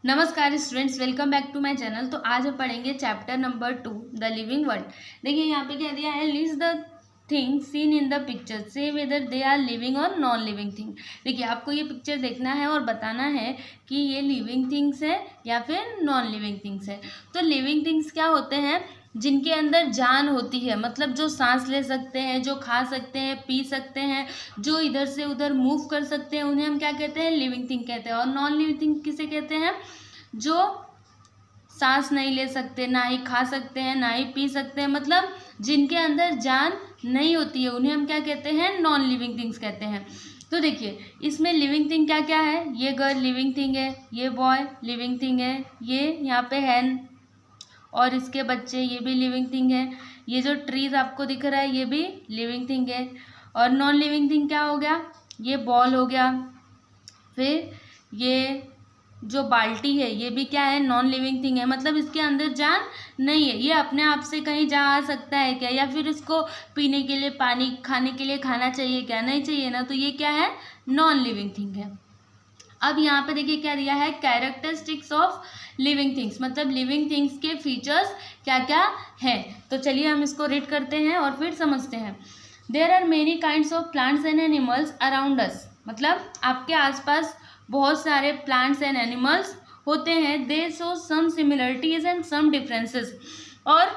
नमस्कार students, welcome back to my channel. तो आज हम पढ़ेंगे chapter number 2 the living world. देखिए यहाँ पे क्या दिया है, list the things seen in the picture, से वेदर दे आर लिविंग और नॉन लिविंग थिंग। देखिए आपको ये पिक्चर देखना है और बताना है कि ये लिविंग थिंग्स है या फिर नॉन लिविंग थिंग्स है। तो लिविंग थिंग्स क्या होते हैं, जिनके अंदर जान होती है, मतलब जो सांस ले सकते हैं, जो खा सकते हैं, पी सकते हैं, जो इधर से उधर मूव कर सकते हैं, उन्हें हम क्या कहते हैं, लिविंग थिंग कहते हैं। और नॉन लिविंग थिंग किसे कहते हैं, जो सांस नहीं ले सकते, ना ही खा सकते हैं, ना ही पी सकते हैं, मतलब जिनके अंदर जान नहीं होती है, उन्हें हम क्या कहते हैं, नॉन लिविंग थिंग्स कहते हैं। तो देखिए इसमें लिविंग थिंग क्या क्या है, ये गर्ल लिविंग थिंग है, ये बॉय लिविंग थिंग है, ये यहाँ पे हैन और इसके बच्चे ये भी लिविंग थिंग है, ये जो ट्रीज आपको दिख रहा है ये भी लिविंग थिंग है। और नॉन लिविंग थिंग क्या हो गया, ये बॉल हो गया, फिर ये जो बाल्टी है ये भी क्या है, नॉन लिविंग थिंग है, मतलब इसके अंदर जान नहीं है, ये अपने आप से कहीं जा आ सकता है क्या, या फिर इसको पीने के लिए पानी, खाने के लिए खाना चाहिए क्या, नहीं चाहिए ना, तो ये क्या है, नॉन लिविंग थिंग है। अब यहाँ पे देखिए क्या दिया है, कैरेक्टरिस्टिक्स ऑफ लिविंग थिंग्स, मतलब लिविंग थिंग्स के फीचर्स क्या क्या हैं। तो चलिए हम इसको रीड करते हैं और फिर समझते हैं। There are many kinds of plants and animals around us, मतलब आपके आसपास बहुत सारे प्लांट्स एंड एनिमल्स होते हैं। They show some similarities and some differences, और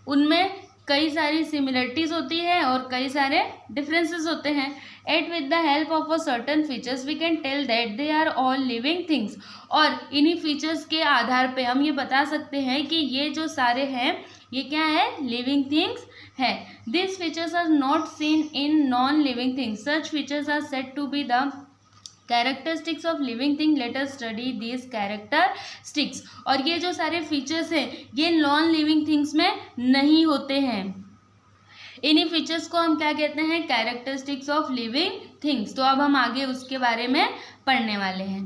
उनमें कई सारी सिमिलरिटीज होती है और कई सारे डिफरेंसेस होते हैं। At with the help of a certain features we can tell that they are all living things, और इन्हीं फीचर्स के आधार पे हम ये बता सकते हैं कि ये जो सारे हैं ये क्या है, लिविंग थिंग्स है। This features are not seen in non living things, such features are said to be the characteristics of living thing, let us study this characteristics. और ये जो सारे फीचर्स हैं ये नॉन लिविंग थिंग्स में नहीं होते हैं। इन्हीं फीचर्स को हम क्या कहते हैं, कैरेक्टरिस्टिक्स ऑफ लिविंग थिंग्स। तो अब हम आगे उसके बारे में पढ़ने वाले हैं।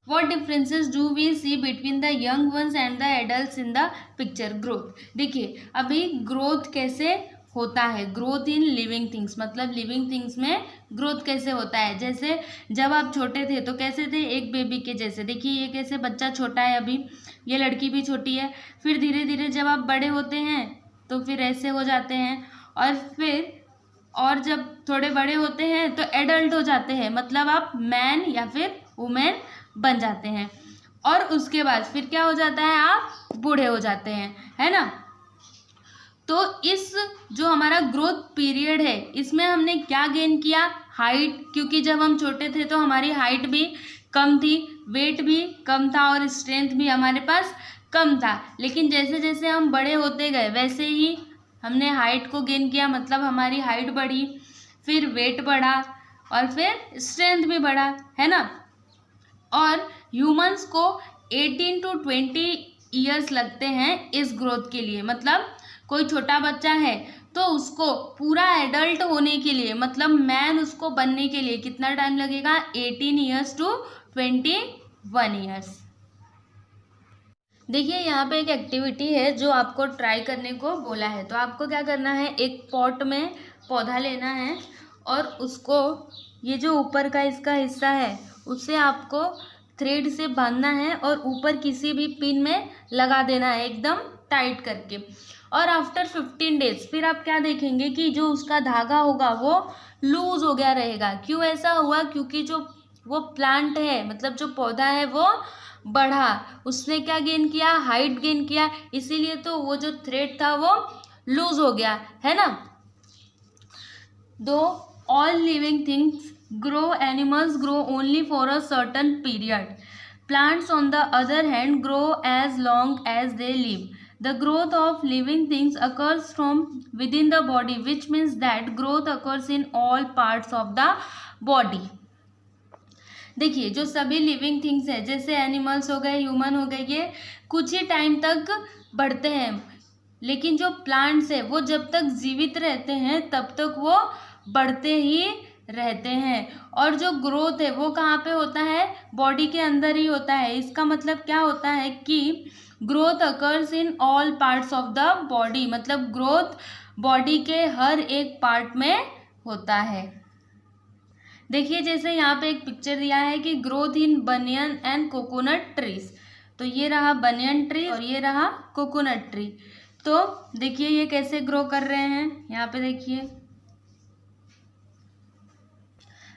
What differences do we see between the young ones and the adults in the picture? Growth। देखिए अभी ग्रोथ कैसे होता है, ग्रोथ इन लिविंग थिंग्स, मतलब लिविंग थिंग्स में ग्रोथ कैसे होता है। जैसे जब आप छोटे थे तो कैसे थे, एक बेबी के जैसे। देखिए ये कैसे बच्चा छोटा है अभी, ये लड़की भी छोटी है। फिर धीरे धीरे जब आप बड़े होते हैं तो फिर ऐसे हो जाते हैं, और फिर और जब थोड़े बड़े होते हैं तो एडल्ट हो जाते हैं, मतलब आप मैन या फिर वुमेन बन जाते हैं। और उसके बाद फिर क्या हो जाता है, आप बूढ़े हो जाते हैं, है ना। तो इस जो हमारा ग्रोथ पीरियड है इसमें हमने क्या गेन किया, हाइट, क्योंकि जब हम छोटे थे तो हमारी हाइट भी कम थी, वेट भी कम था और स्ट्रेंथ भी हमारे पास कम था। लेकिन जैसे जैसे हम बड़े होते गए वैसे ही हमने हाइट को गेन किया, मतलब हमारी हाइट बढ़ी, फिर वेट बढ़ा और फिर स्ट्रेंथ भी बढ़ा, है ना। और ह्यूमंस को 18 to 20 ईयर्स लगते हैं इस ग्रोथ के लिए, मतलब कोई छोटा बच्चा है तो उसको पूरा एडल्ट होने के लिए, मतलब मैन उसको बनने के लिए कितना टाइम लगेगा, 18 ईयर्स to 21 ईयर्स। देखिए यहाँ पे एक एक्टिविटी है जो आपको ट्राई करने को बोला है। तो आपको क्या करना है, एक पॉट में पौधा लेना है और उसको ये जो ऊपर का इसका हिस्सा है उसे आपको थ्रेड से बांधना है और ऊपर किसी भी पिन में लगा देना है एकदम टाइट करके। और आफ्टर 15 डेज फिर आप क्या देखेंगे कि जो उसका धागा होगा वो लूज हो गया रहेगा। क्यों ऐसा हुआ, क्योंकि जो वो प्लांट है, मतलब जो पौधा है वो बढ़ा, उसने क्या गेन किया, हाइट गेन किया, इसीलिए तो वो जो थ्रेड था वो लूज हो गया, है ना। दो all living things grow, animals grow only for a certain period. Plants on the other hand grow as long as they live. The growth of living things occurs from within the body, which means that growth occurs in all parts of the body. देखिए जो सभी living things हैं, जैसे animals हो गए, human हो गए, ये कुछ ही टाइम तक बढ़ते हैं, लेकिन जो प्लांट्स है वो जब तक जीवित रहते हैं तब तक वो बढ़ते ही रहते हैं। और जो ग्रोथ है वो कहाँ पे होता है, बॉडी के अंदर ही होता है। इसका मतलब क्या होता है कि growth occurs in all parts of the body, मतलब ग्रोथ बॉडी के हर एक पार्ट में होता है। देखिए जैसे यहाँ पे एक पिक्चर दिया है कि growth in banyan and coconut trees, तो ये रहा बनियन ट्री और ये रहा कोकोनट ट्री। तो देखिए ये कैसे ग्रो कर रहे हैं, यहाँ पे देखिए।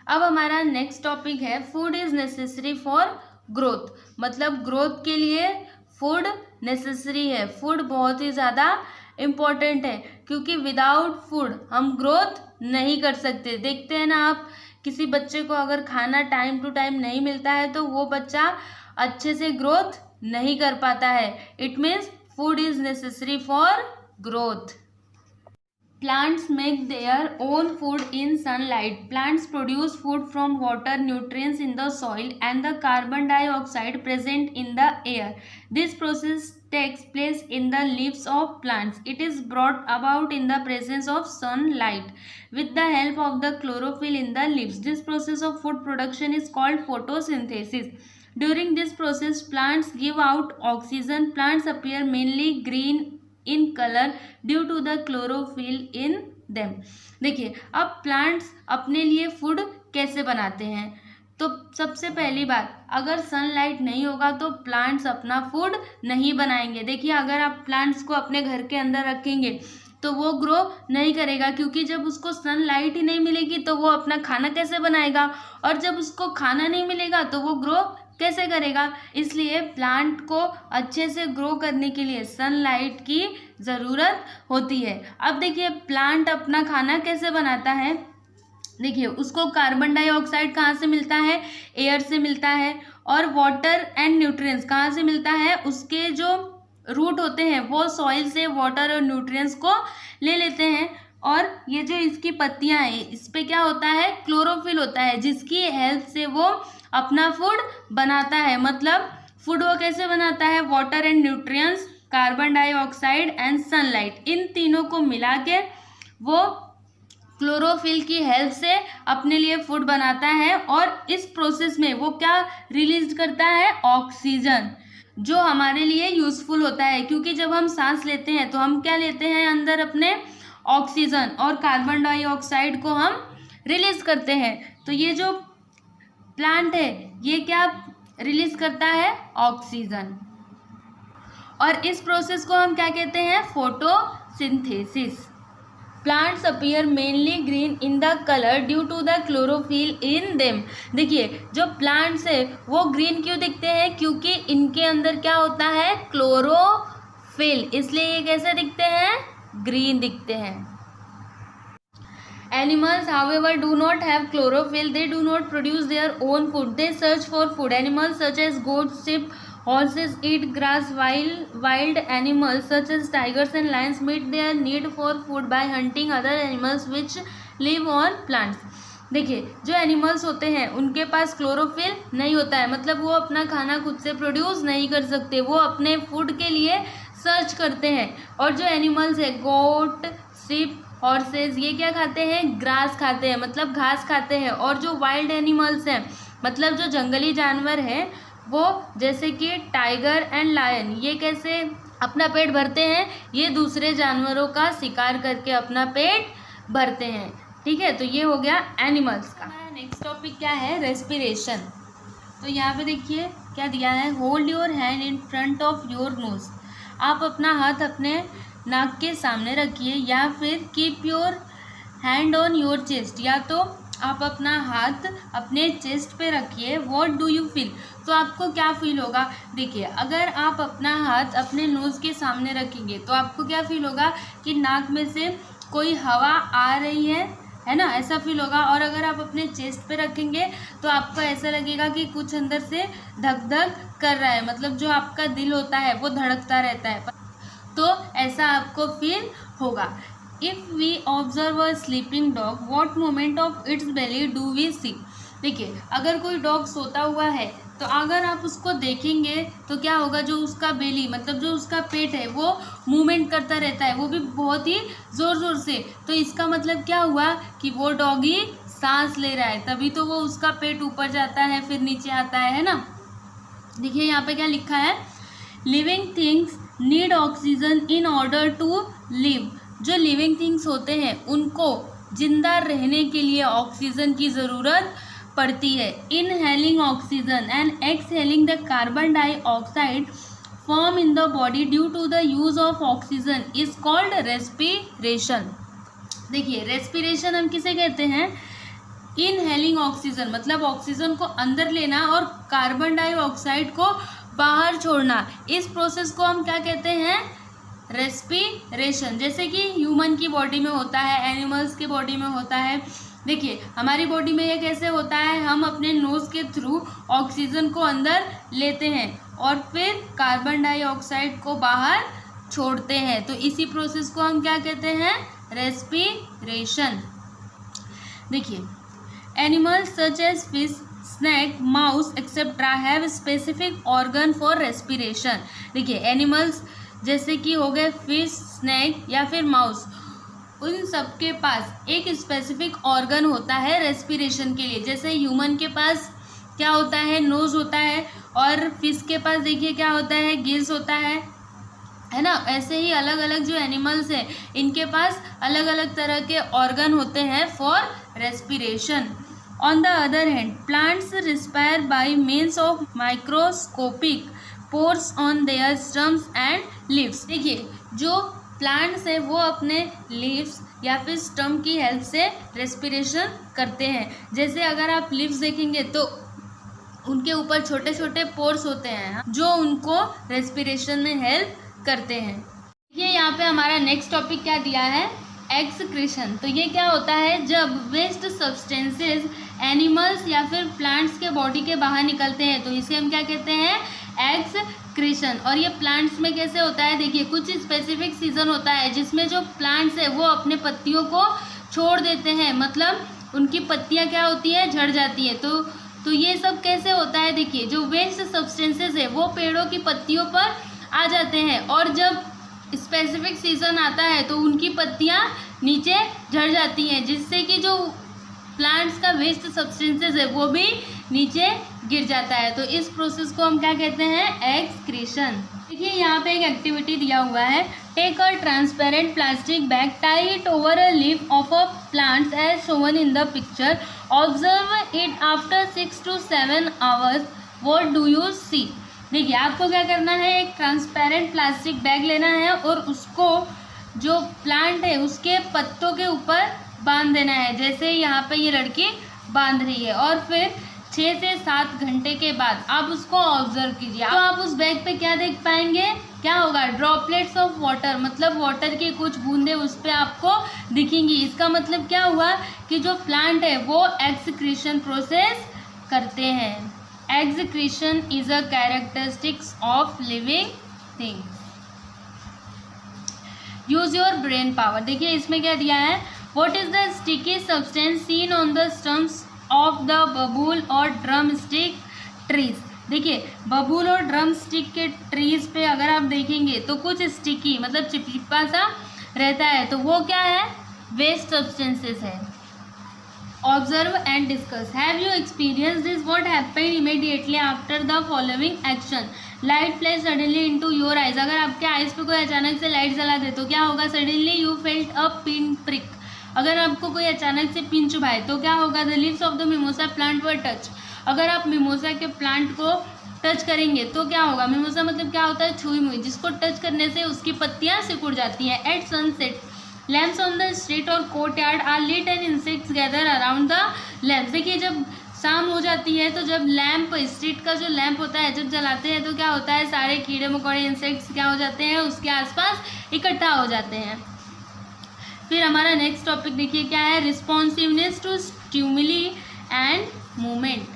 अब हमारा नेक्स्ट टॉपिक है food is necessary for growth, मतलब ग्रोथ के लिए फूड नेसेसरी है, फूड बहुत ही ज़्यादा इम्पॉर्टेंट है, क्योंकि विदाउट फूड हम ग्रोथ नहीं कर सकते। देखते हैं ना आप, किसी बच्चे को अगर खाना टाइम टू टाइम नहीं मिलता है तो वो बच्चा अच्छे से ग्रोथ नहीं कर पाता है। It means food is necessary for growth. Plants make their own food in sunlight. Plants produce food from water, nutrients in the soil, and the carbon dioxide present in the air. This process takes place in the leaves of plants. It is brought about in the presence of sunlight with the help of the chlorophyll in the leaves. This process of food production is called photosynthesis. During this process, plants give out oxygen. Plants appear mainly green in color due to the chlorophyll in them. देखिए अब plants अपने लिए food कैसे बनाते हैं, तो सबसे पहली बात, अगर सनलाइट नहीं होगा तो प्लांट्स अपना फूड नहीं बनाएंगे। देखिए अगर आप प्लांट्स को अपने घर के अंदर रखेंगे तो वो ग्रो नहीं करेगा, क्योंकि जब उसको सनलाइट ही नहीं मिलेगी तो वो अपना खाना कैसे बनाएगा, और जब उसको खाना नहीं मिलेगा तो वो ग्रो कैसे करेगा। इसलिए प्लांट को अच्छे से ग्रो करने के लिए सनलाइट की ज़रूरत होती है। अब देखिए प्लांट अपना खाना कैसे बनाता है, देखिए उसको कार्बन डाइऑक्साइड कहाँ से मिलता है, एयर से मिलता है, और वाटर एंड न्यूट्रिएंट्स कहाँ से मिलता है, उसके जो रूट होते हैं वो सॉइल से वाटर और न्यूट्रिएंट्स को ले लेते हैं, और ये जो इसकी पत्तियां हैं इस पे क्या होता है, क्लोरोफिल होता है, जिसकी हेल्प से वो अपना फूड बनाता है। मतलब फूड वो कैसे बनाता है, water and nutrients, carbon dioxide and sunlight, इन तीनों को मिला के वो क्लोरोफिल की हेल्प से अपने लिए फूड बनाता है, और इस प्रोसेस में वो क्या रिलीज करता है, ऑक्सीजन, जो हमारे लिए यूजफुल होता है, क्योंकि जब हम सांस लेते हैं तो हम क्या लेते हैं अंदर अपने, ऑक्सीजन, और कार्बन डाइऑक्साइड को हम रिलीज करते हैं। तो ये जो प्लांट है ये क्या रिलीज करता है, ऑक्सीजन, और इस प्रोसेस को हम क्या कहते हैं, photosynthesis. Plants appear mainly green in the colour due to the chlorophyll in them. देखिए जो प्लांट्स है वो ग्रीन क्यों दिखते हैं, क्योंकि इनके अंदर क्या होता है, क्लोरोफिल, इसलिए ये कैसे दिखते हैं, ग्रीन दिखते हैं। Animals, however, do not have chlorophyll. They do not produce their own food. They search for food. Animals such as goats, sheep, horses eat grass, while wild animals such as tigers and lions meet their need for food by hunting other animals which live on plants. देखिए जो animals होते हैं उनके पास chlorophyll नहीं होता है, मतलब वो अपना खाना खुद से प्रोड्यूस नहीं कर सकते, वो अपने फूड के लिए सर्च करते हैं। और जो एनिमल्स है, गोट, शिप, हॉर्सेस, ये क्या खाते हैं, ग्रास खाते हैं, मतलब घास खाते हैं। और जो वाइल्ड एनिमल्स हैं, मतलब जो जंगली जानवर हैं, वो जैसे कि टाइगर एंड लायन, ये कैसे अपना पेट भरते हैं, ये दूसरे जानवरों का शिकार करके अपना पेट भरते हैं। ठीक है, तो ये हो गया एनिमल्स का। नेक्स्ट टॉपिक क्या है, रेस्पिरेशन। तो यहाँ पे देखिए क्या दिया है, hold your hand in front of your nose. आप अपना हाथ अपने नाक के सामने रखिए, या फिर keep your hand on your chest, या तो आप अपना हाथ अपने चेस्ट पे रखिए। व्हाट डू यू फील, तो आपको क्या फील होगा। देखिए अगर आप अपना हाथ अपने नोज़ के सामने रखेंगे तो आपको क्या फील होगा कि नाक में से कोई हवा आ रही है ना, ऐसा फील होगा। और अगर आप अपने चेस्ट पे रखेंगे तो आपको ऐसा लगेगा कि कुछ अंदर से धक धक कर रहा है, मतलब जो आपका दिल होता है वो धड़कता रहता है, तो ऐसा आपको फील होगा। If we observe a sleeping dog, what moment of its belly do we see. देखिए अगर कोई डॉग सोता हुआ है तो अगर आप उसको देखेंगे तो क्या होगा, जो उसका बेली मतलब जो उसका पेट है वो मूवमेंट करता रहता है, वो भी बहुत ही ज़ोर ज़ोर से। तो इसका मतलब क्या हुआ कि वो डॉगी सांस ले रहा है, तभी तो वो उसका पेट ऊपर जाता है फिर नीचे आता है ना। देखिए यहाँ पे क्या लिखा है, living things need oxygen in order to live. जो लिविंग थिंग्स होते हैं उनको जिंदा रहने के लिए ऑक्सीजन की ज़रूरत पड़ती है। Inhaling oxygen and exhaling the carbon dioxide form in the body due to the use of oxygen is called respiration. देखिए रेस्पिरेशन हम किसे कहते हैं? इनहेलिंग ऑक्सीजन मतलब ऑक्सीजन को अंदर लेना और कार्बन डाइऑक्साइड को बाहर छोड़ना, इस प्रोसेस को हम क्या कहते हैं? रेस्पिरेशन। जैसे कि ह्यूमन की बॉडी में होता है, एनिमल्स के बॉडी में होता है। देखिए हमारी बॉडी में ये कैसे होता है, हम अपने नोज के थ्रू ऑक्सीजन को अंदर लेते हैं और फिर कार्बन डाइऑक्साइड को बाहर छोड़ते हैं, तो इसी प्रोसेस को हम क्या कहते हैं? रेस्पिरेशन। देखिए animals such as fish, snake, mouse etcetera have specific organ for respiration. देखिए एनिमल्स जैसे कि हो गए फिश, स्नैक या फिर माउस, उन सब के पास एक स्पेसिफिक ऑर्गन होता है रेस्पिरेशन के लिए। जैसे ह्यूमन के पास क्या होता है? नोज होता है, और फिश के पास देखिए क्या होता है? गिल्स होता है ना। ऐसे ही अलग अलग जो एनिमल्स हैं इनके पास अलग अलग तरह के ऑर्गन होते हैं for respiration. On the other hand plants respire bye means of microscopic pores on their stumps and leaves. देखिए जो प्लांट्स है वो अपने लीव्स या फिर स्टम की हेल्प से रेस्पिरेशन करते हैं। जैसे अगर आप लीव्स देखेंगे तो उनके ऊपर छोटे छोटे पोर्स होते हैं जो उनको रेस्पिरेशन में हेल्प करते हैं। ये यहाँ पे हमारा नेक्स्ट टॉपिक क्या दिया है? एक्सक्रीशन। तो ये क्या होता है? जब वेस्ट सब्सटेंसेस एनिमल्स या फिर प्लांट्स के बॉडी के बाहर निकलते हैं तो इसे हम क्या कहते हैं? एक्सक्रीशन। और ये प्लांट्स में कैसे होता है? देखिए कुछ स्पेसिफिक सीजन होता है जिसमें जो प्लांट्स है वो अपने पत्तियों को छोड़ देते हैं, मतलब उनकी पत्तियाँ क्या होती है? झड़ जाती है। तो ये सब कैसे होता है? देखिए जो वेस्ट सब्सटेंसेस है वो पेड़ों की पत्तियों पर आ जाते हैं और जब स्पेसिफिक सीजन आता है तो उनकी पत्तियां नीचे झड़ जाती हैं, जिससे कि जो प्लांट्स का वेस्ट सब्सटेंसेस है वो भी नीचे गिर जाता है। तो इस प्रोसेस को हम क्या कहते हैं? एक्सक्रीशन। देखिए यहाँ पे एक एक्टिविटी दिया हुआ है, take a transparent plastic bag, tie it over a leaf of a plant as shown in the picture, observe it after 6 to 7 hours, what do you see. देखिए आपको क्या करना है? एक ट्रांसपेरेंट प्लास्टिक बैग लेना है और उसको जो प्लांट है उसके पत्तों के ऊपर बांध देना है, जैसे यहाँ पे ये लड़की बांध रही है, और फिर 6 से 7 घंटे के बाद आप उसको ऑब्जर्व कीजिए। तो आप उस बैग पे क्या देख पाएंगे? क्या होगा? ड्रॉपलेट्स ऑफ वाटर, मतलब वाटर की कुछ बूंदे उस पर आपको दिखेंगी। इसका मतलब क्या हुआ कि जो प्लांट है वो एक्सक्रीशन प्रोसेस करते हैं। Excretion is a characteristics of living things. Use your brain power. देखिए इसमें क्या दिया है? What is the sticky substance seen on the stumps of the bubble और drumstick trees? देखिए बबूल और ड्रम स्टिक के ट्रीज पे अगर आप देखेंगे तो कुछ स्टिकी मतलब चिपचिपा सा रहता है, तो वो क्या है? वेस्ट सब्सटेंसेस है। Observe and discuss. Have you experienced this? What happened immediately after the following action? Light flash suddenly into your eyes. अगर आपके आइज पे कोई अचानक से लाइट जला दे तो क्या होगा? Suddenly you felt a pin prick. अगर आपको कोई अचानक से पिन चुभाए तो क्या होगा? The leaves of the mimosa plant were touched. अगर आप मिमोसा के प्लांट को टच करेंगे तो क्या होगा? मिमोसा मतलब क्या होता है? छुई मुई, जिसको टच करने से उसकी पत्तियां सिकुड़ जाती हैं। At sunset lamps on the street और courtyard are lit and insects gather around the lamps. देखिए जब शाम हो जाती है तो जब लैम्प, स्ट्रीट का जो लैम्प होता है जब जलाते हैं तो क्या होता है? सारे कीड़े मकोड़े इंसेक्ट्स क्या हो जाते हैं? उसके आसपास इकट्ठा हो जाते हैं। फिर हमारा नेक्स्ट टॉपिक देखिए क्या है? Responsiveness to stimuli and movement.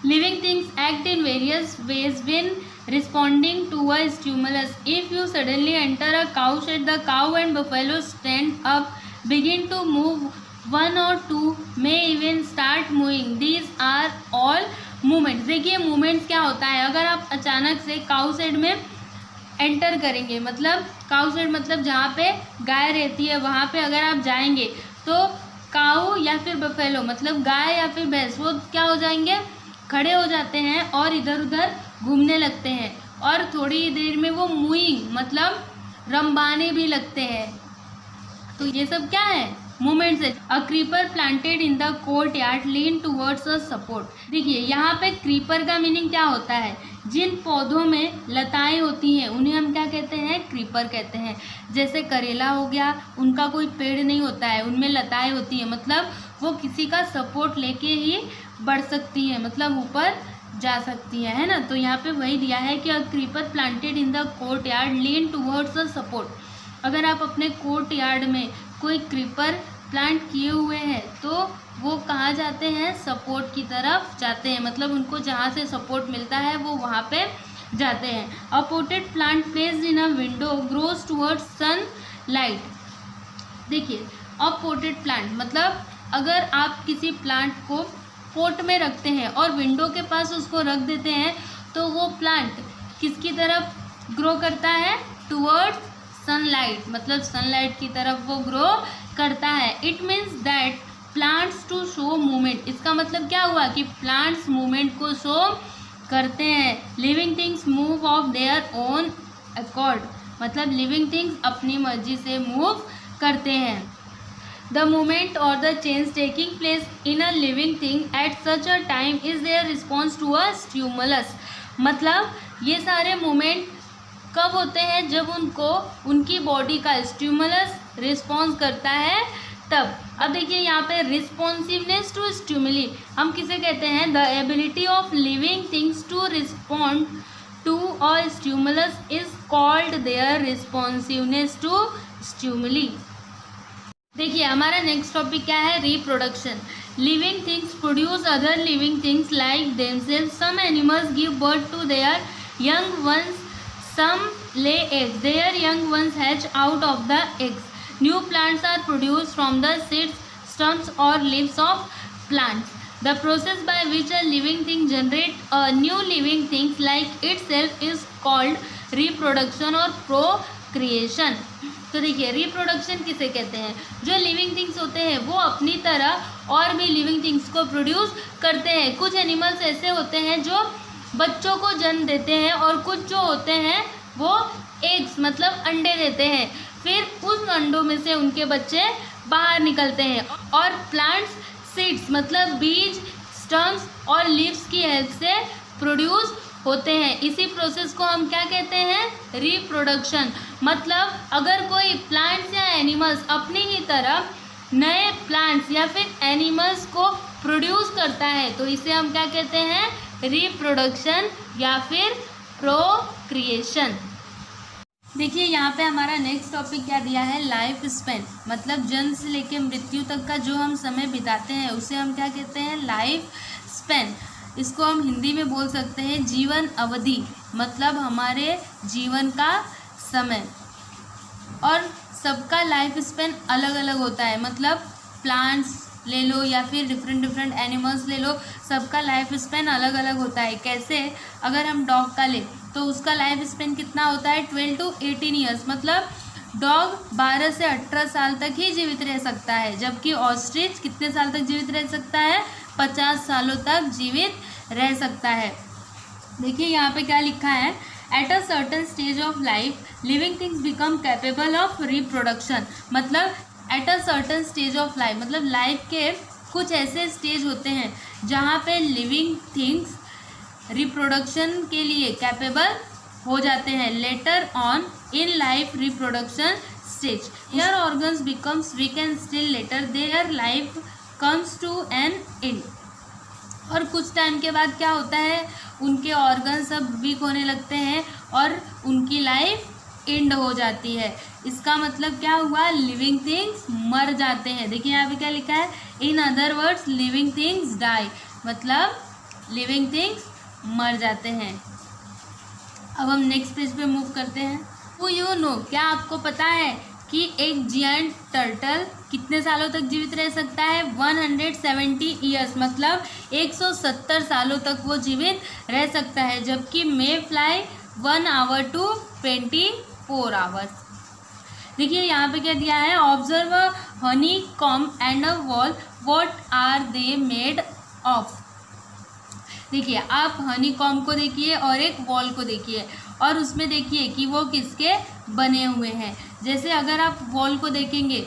Living things act in various ways when responding to a stimulus. If you suddenly enter a cow shed, the cow and buffalo stand up, begin to move, one or two may even start moving. These are all movements. देखिए movements क्या होता है? अगर आप अचानक से cow shade में enter करेंगे, मतलब काउ शेड मतलब जहाँ पे गाय रहती है वहाँ पे अगर आप जाएंगे तो काऊ या फिर बफेलो मतलब गाय या फिर भैंस वो क्या हो जाएंगे? खड़े हो जाते हैं और इधर उधर घूमने लगते हैं, और थोड़ी देर में वो मूइंग मतलब रंबाने भी लगते हैं। तो ये सब क्या है? मूवमेंट से। अ creeper planted in the court yard lean towards a support. देखिए यहाँ पे क्रीपर का मीनिंग क्या होता है, जिन पौधों में लताएं होती हैं उन्हें हम क्या कहते हैं, क्रीपर कहते हैं। जैसे करेला हो गया, उनका कोई पेड़ नहीं होता है, उनमें लताएं होती हैं, मतलब वो किसी का सपोर्ट लेके ही बढ़ सकती है, मतलब ऊपर जा सकती है ना। तो यहाँ पे वही दिया है कि अ creeper planted in the court yard lean towards a support. अगर आप अपने कोर्ट यार्ड में कोई क्रीपर प्लांट किए हुए हैं तो वो कहाँ जाते हैं, सपोर्ट की तरफ जाते हैं, मतलब उनको जहाँ से सपोर्ट मिलता है वो वहाँ पे जाते हैं। A potted plant placed in a window grows towards sunlight. देखिए अ पोटेड प्लांट मतलब अगर आप किसी प्लांट को पोट में रखते हैं और विंडो के पास उसको रख देते हैं तो वो प्लांट किसकी तरफ ग्रो करता है, टूवर्ड्स सनलाइट, मतलब सनलाइट की तरफ वो ग्रो करता है। It means that plants to show movement. इसका मतलब क्या हुआ कि प्लांट्स मूवमेंट को शो करते हैं। Living things move of their own accord, मतलब लिविंग थिंग्स अपनी मर्जी से मूव करते हैं। The movement or the change taking place in a living thing at such a time is their response to a stimulus। मतलब ये सारे movement कब होते हैं, जब उनको उनकी बॉडी का स्टिमुलस रिस्पॉन्स करता है तब। अब देखिए यहाँ पे रिस्पॉन्सिवनेस टू स्टिमुली हम किसे कहते हैं, the ability of living things to respond to a stimulus is called their responsiveness to stimuli. देखिए हमारा नेक्स्ट टॉपिक क्या है, reproduction. Living things produce other living things like themselves. Some animals give birth to their young ones, some lay eggs, their young ones hatch out of the eggs. New plants are produced from the seeds, stems or leaves of plants. The process by which a living thing generates a new living thing like itself is called reproduction or procreation. तो देखिए reproduction किसे कहते हैं, जो living things होते हैं वो अपनी तरह और भी लिविंग थिंग्स को प्रोड्यूस करते हैं। कुछ एनिमल्स ऐसे होते हैं जो बच्चों को जन्म देते हैं और कुछ जो होते हैं वो एग्स मतलब अंडे देते हैं, फिर उस अंडों में से उनके बच्चे बाहर निकलते हैं। और प्लांट्स सीड्स मतलब बीज, स्टम्स और लीव्स की हेल्प से प्रोड्यूस होते हैं। इसी प्रोसेस को हम क्या कहते हैं, रिप्रोडक्शन। मतलब अगर कोई प्लांट्स या एनिमल्स अपनी ही तरह नए प्लांट्स या फिर एनिमल्स को प्रोड्यूस करता है तो इसे हम क्या कहते हैं, रिप्रोडक्शन या फिर प्रोक्रिएशन। देखिए यहाँ पे हमारा नेक्स्ट टॉपिक क्या दिया है, लाइफ स्पेन। मतलब जन्म से लेकर मृत्यु तक का जो हम समय बिताते हैं उसे हम क्या कहते हैं, लाइफ स्पेन। इसको हम हिंदी में बोल सकते हैं जीवन अवधि, मतलब हमारे जीवन का समय। और सबका लाइफ स्पेन अलग अलग होता है, मतलब प्लांट्स ले लो या फिर डिफरेंट एनिमल्स ले लो, सबका लाइफ स्पेन अलग अलग होता है। कैसे, अगर हम डॉग का ले तो उसका लाइफ स्पेन कितना होता है, 12 to 18 ईयर्स, मतलब डॉग 12 से 18 साल तक ही जीवित रह सकता है। जबकि ऑस्ट्रिच कितने साल तक जीवित रह सकता है, 50 सालों तक जीवित रह सकता है। देखिए यहाँ पे क्या लिखा है, at a certain stage of life living things become capable of reproduction. मतलब at a certain stage of life मतलब लाइफ के कुछ ऐसे स्टेज होते हैं जहाँ पे लिविंग थिंग्स रिप्रोडक्शन के लिए कैपेबल हो जाते हैं। Later on in life reproduction stage their organs becomes weak and still later their life comes to an end. और कुछ टाइम के बाद क्या होता है, उनके ऑर्गन सब वीक होने लगते हैं और उनकी लाइफ एंड हो जाती है। इसका मतलब क्या हुआ, लिविंग थिंग्स मर जाते हैं। देखिए यहाँ पे क्या लिखा है, in other words living things die, मतलब लिविंग थिंग्स मर जाते हैं। अब हम नेक्स्ट पेज पे मूव करते हैं। वो यू नो, क्या आपको पता है कि एक जियंट टर्टल कितने सालों तक जीवित रह सकता है, 170 ईयर्स, मतलब 170 सालों तक वो जीवित रह सकता है। जबकि mayfly 1 hour to 24 hours. देखिए यहाँ पे क्या दिया है, observe a honeycomb and a wall, what are they made of. देखिए आप हनी कॉम्ब को देखिए और एक वॉल को देखिए और उसमें देखिए कि वो किसके बने हुए हैं। जैसे अगर आप वॉल को देखेंगे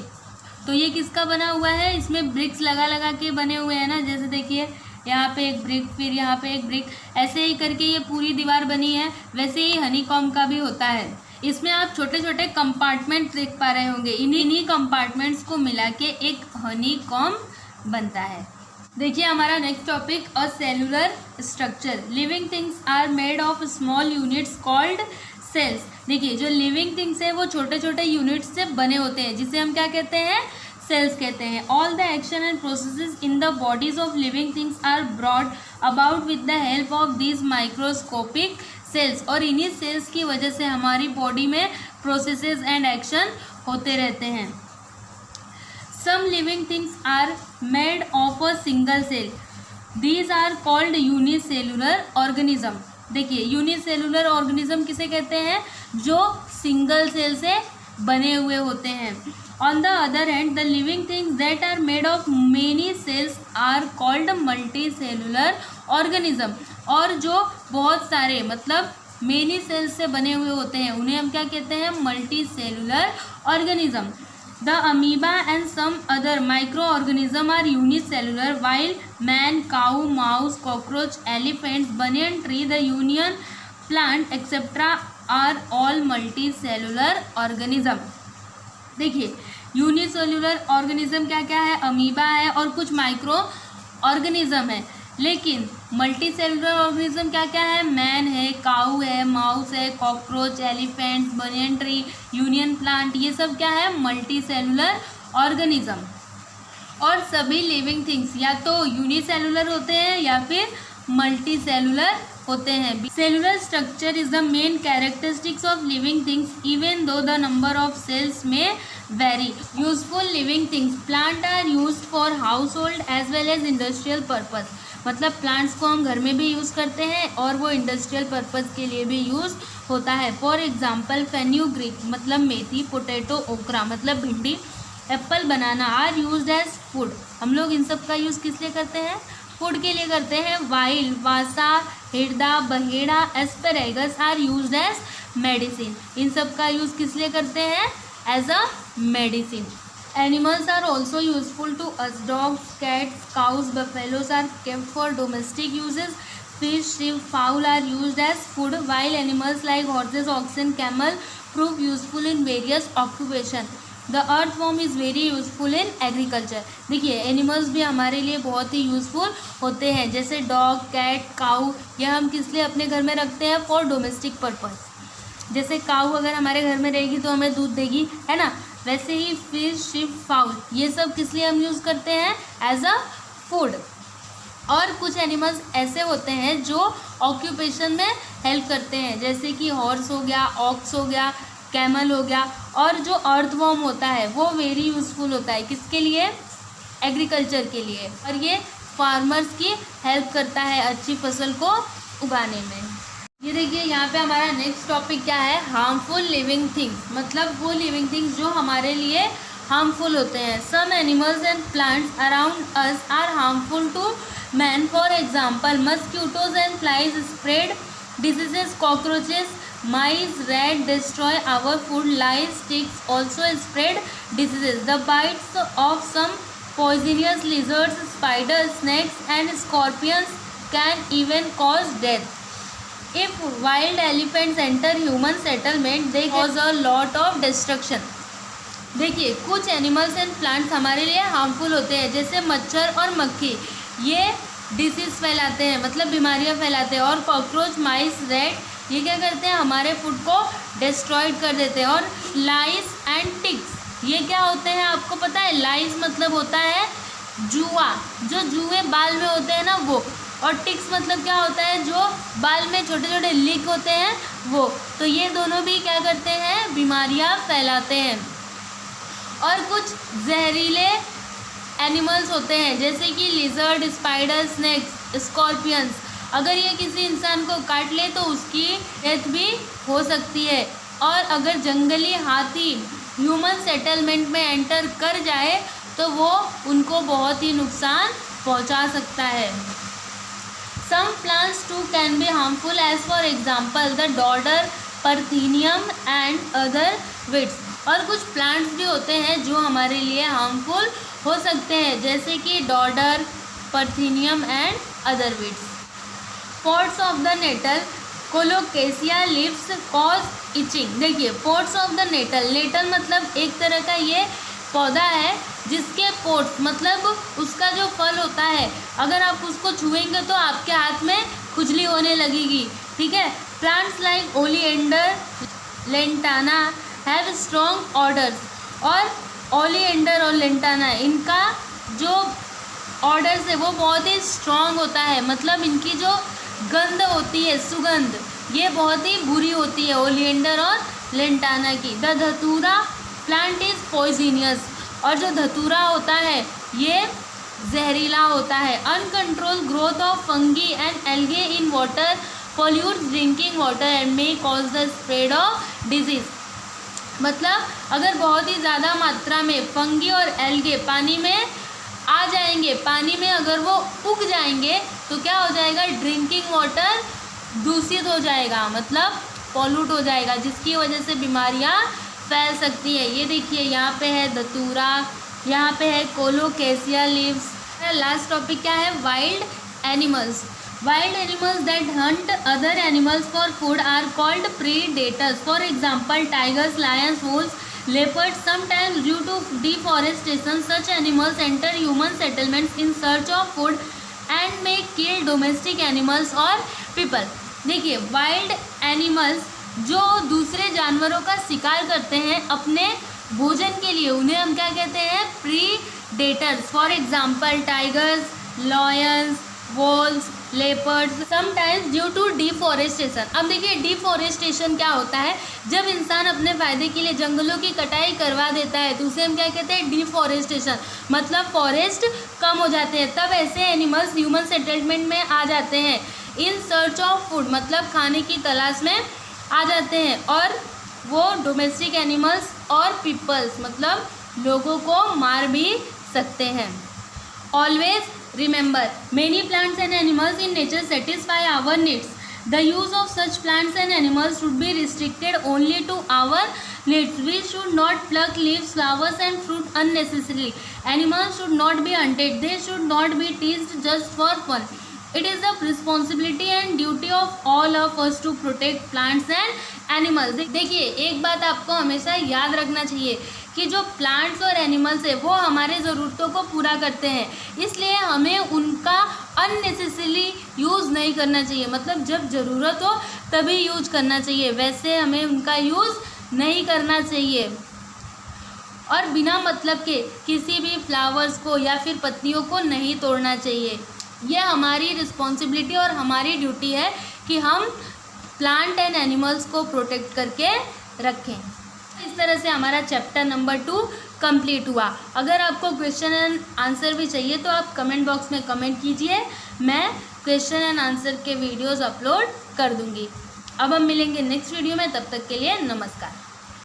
तो ये किसका बना हुआ है, इसमें ब्रिक्स लगा लगा के बने हुए हैं ना, जैसे देखिए यहाँ पे एक ब्रिक, फिर यहाँ पे एक ब्रिक, ऐसे ही करके ये पूरी दीवार बनी है। वैसे ही हनीकॉम्ब का भी होता है। इसमें आप छोटे छोटे कंपार्टमेंट देख पा रहे होंगे, इन्हीं कंपार्टमेंट्स को मिला के एक हनीकॉम्ब बनता है। देखिए हमारा next topic, a cellular structure. Living things are made of small units called cells. देखिए जो लिविंग थिंग्स है वो छोटे छोटे यूनिट्स से बने होते हैं, जिसे हम क्या कहते हैं, सेल्स कहते हैं। All the action and processes in the bodies of living things are brought about with the help of these microscopic cells. और इन्हीं सेल्स की वजह से हमारी बॉडी में प्रोसेसेस एंड एक्शन होते रहते हैं। Some living things are made of a single cell, these are called unicellular organism. देखिए यूनिसेलुलर ऑर्गेनिज्म किसे कहते हैं, जो सिंगल सेल से बने हुए होते हैं। On the other hand the living things that are made of many cells are called multicellular organism. और जो बहुत सारे मतलब मेनी सेल्स से बने हुए होते हैं उन्हें हम क्या कहते हैं, multi cellular organism. The amoeba and some other microorganisms are unicellular, while man, cow, mouse, cockroach, elephants, banyan tree, the union plant, etc. are all multicellular organism। देखिए यूनिसेलुलर ऑर्गेनिज्म क्या क्या है, अमीबा है और कुछ माइक्रो ऑर्गेनिज्म है। लेकिन multi cellular organism क्या क्या है, मैन है, काऊ है, माउस है, cockroach, elephants, banyan tree, union plant, ये सब क्या है, मल्टी सेलुलर ऑर्गेनिज्म। और सभी लिविंग थिंग्स या तो यूनिसेलुलर होते हैं या फिर मल्टी सेलुलर होते हैं। Cellular structure is the main characteristics of living things even though the number of cells में vary. Useful living things, plant are used for household as well as industrial purpose. मतलब plants को हम घर में भी use करते हैं और वो इंडस्ट्रियल पर्पज़ के लिए भी यूज़ होता है। फॉर एग्जांपल फेन्यूग्रीक मतलब मेथी, पोटैटो, ओकरा मतलब भिंडी, apple, banana are used as food. हम लोग इन सब का यूज़ किस लिए करते हैं, फूड के लिए करते हैं। वाइल, वासा, हिरदा, बहेड़ा, asparagus are used as medicine. इन सब का यूज़ किस लिए करते हैं, as a medicine. Animals are also useful to us. Dogs, cats, cows, buffaloes are kept for domestic uses. Fish, sheep, fowl are used as food, while animals like horses, oxen, camel prove useful in various occupations. The earthworm is very useful in agriculture. देखिए animals भी हमारे लिए बहुत ही useful होते हैं, जैसे dog, cat, काऊ, यह हम किस लिए अपने घर में रखते हैं, फॉर डोमेस्टिक पर्पज़। जैसे काऊ अगर हमारे घर में रहेगी तो हमें दूध देगी, है ना। वैसे ही फिश, शिप, फाउल, ये सब किस लिए हम यूज़ करते हैं, एज अ फूड। और कुछ एनिमल्स ऐसे होते हैं जो ऑक्यूपेशन में हेल्प करते हैं, जैसे कि हॉर्स हो गया, ऑक्स हो गया, कैमल हो गया। और जो अर्थवॉर्म होता है वो वेरी यूज़फुल होता है, किसके लिए, एग्रीकल्चर के लिए। और ये फार्मर्स की हेल्प करता है अच्छी फसल को उगाने में। ये देखिए यहाँ पे हमारा नेक्स्ट टॉपिक क्या है, हार्मफुल लिविंग थिंग्स। मतलब वो लिविंग थिंग्स जो हमारे लिए हार्मफुल होते हैं। Some animals and plants around us are harmful to man. For example mosquitoes and flies spread diseases, cockroaches, mice, rat destroy our food, lice, ticks also spread diseases. The bites of some poisonous lizards, spiders, snakes and scorpions can even cause death. If wild elephants enter human settlement, they cause a lot of destruction. देखिए कुछ animals and plants हमारे लिए harmful होते हैं, जैसे मच्छर और मक्खी, ये डिसीज़ फैलाते हैं, मतलब बीमारियां फैलाते हैं। और कॉकरोच, माइस, रैट ये क्या करते हैं, हमारे फूड को डिस्ट्रॉयड कर देते हैं। और लाइस एंड टिक्स ये क्या होते हैं, आपको पता है, लाइस मतलब होता है जुआ, जो जुए बाल में होते हैं ना वो। और टिक्स मतलब क्या होता है, जो बाल में छोटे छोटे लीक होते हैं वो। तो ये दोनों भी क्या करते हैं, बीमारियां फैलाते हैं। और कुछ जहरीले एनिमल्स होते हैं, जैसे कि लिजर्ड, स्पाइडर, स्नेक्स, स्कॉर्पियंस। अगर ये किसी इंसान को काट ले तो उसकी डेथ भी हो सकती है। और अगर जंगली हाथी ह्यूमन सेटलमेंट में एंटर कर जाए तो वो उनको बहुत ही नुकसान पहुंचा सकता है। Some plants too can be harmful, as for example the dodder, parthenium and other weeds. और कुछ प्लांट्स भी होते हैं जो हमारे लिए हार्मफुल हो सकते हैं, जैसे कि dodder, parthenium and other weeds. Pots of the nettle colocasia leaves cause itching. देखिए pots of the nettle, nettle मतलब एक तरह का ये पौधा है जिसके पोट्स मतलब उसका जो फल होता है, अगर आप उसको छुएंगे तो आपके हाथ में खुजली होने लगेगी, ठीक है। Plants like oleander, lantana have strong orders, और ओलिएंडर और लेंटाना इनका जो ऑर्डर्स है वो बहुत ही स्ट्रॉन्ग होता है, मतलब इनकी जो गंध होती है, सुगंध, ये बहुत ही बुरी होती है ओलिएंडर और लेंटाना की। द धतूरा प्लांट इज पॉइजनियस, और जो धतूरा होता है ये जहरीला होता है। Uncontrol growth of fungi and algae in water pollutes drinking water and may cause the spread of disease. मतलब अगर बहुत ही ज़्यादा मात्रा में फंगी और एल्गे पानी में आ जाएंगे, पानी में अगर वो उग जाएंगे तो क्या हो जाएगा, ड्रिंकिंग वाटर दूषित हो जाएगा, मतलब पॉल्यूट हो जाएगा, जिसकी वजह से बीमारियां फैल सकती है। ये देखिए यहाँ पे है धतूरा, यहाँ पे है कोलोकेसिया लीव्स। लास्ट टॉपिक क्या है, wild animals. Wild animals that hunt other animals for food are called predators. For example tigers, lions, wolves, leopards. Sometimes due to deforestation such animals enter human settlements in search of food and may kill domestic animals or people. देखिए wild animals जो दूसरे जानवरों का शिकार करते हैं अपने भोजन के लिए, उन्हें हम क्या कहते हैं, predators. For example tigers, lions, wolves, leopards. Sometimes due to deforestation. अब देखिए डिफॉरेस्टेशन क्या होता है, जब इंसान अपने फ़ायदे के लिए जंगलों की कटाई करवा देता है तो उसे हम क्या कहते हैं, डिफॉरेस्टेशन, मतलब फॉरेस्ट कम हो जाते हैं, तब ऐसे एनिमल्स ह्यूमन सेटलमेंट में आ जाते हैं। इन सर्च ऑफ फूड मतलब खाने की तलाश में आ जाते हैं, और वो डोमेस्टिक एनिमल्स और पीपल्स मतलब लोगों को मार भी सकते हैं। Always remember, many plants and animals in nature satisfy our needs. The use of such plants and animals should be restricted only to our needs. We should not pluck leaves, flowers and fruit unnecessarily. Animals should not be hunted. They should not be teased just for fun. It is the responsibility and duty of all of us to protect plants and animals. देखिए एक बात आपको हमेशा याद रखना चाहिए कि जो प्लांट्स और एनिमल्स है वो हमारे ज़रूरतों को पूरा करते हैं, इसलिए हमें उनका अननेसेसरी यूज़ नहीं करना चाहिए, मतलब जब ज़रूरत हो तभी यूज करना चाहिए, वैसे हमें उनका यूज़ नहीं करना चाहिए। और बिना मतलब के किसी भी फ्लावर्स को या फिर पत्तियों को नहीं तोड़ना चाहिए। यह हमारी रिस्पॉन्सिबिलिटी और हमारी ड्यूटी है कि हम प्लांट एंड एनिमल्स को प्रोटेक्ट करके रखें। इस तरह से हमारा चैप्टर नंबर 2 कंप्लीट हुआ। अगर आपको क्वेश्चन एंड आंसर भी चाहिए तो आप कमेंट बॉक्स में कमेंट कीजिए, मैं क्वेश्चन एंड आंसर के वीडियोस अपलोड कर दूंगी। अब हम मिलेंगे नेक्स्ट वीडियो में, तब तक के लिए नमस्कार।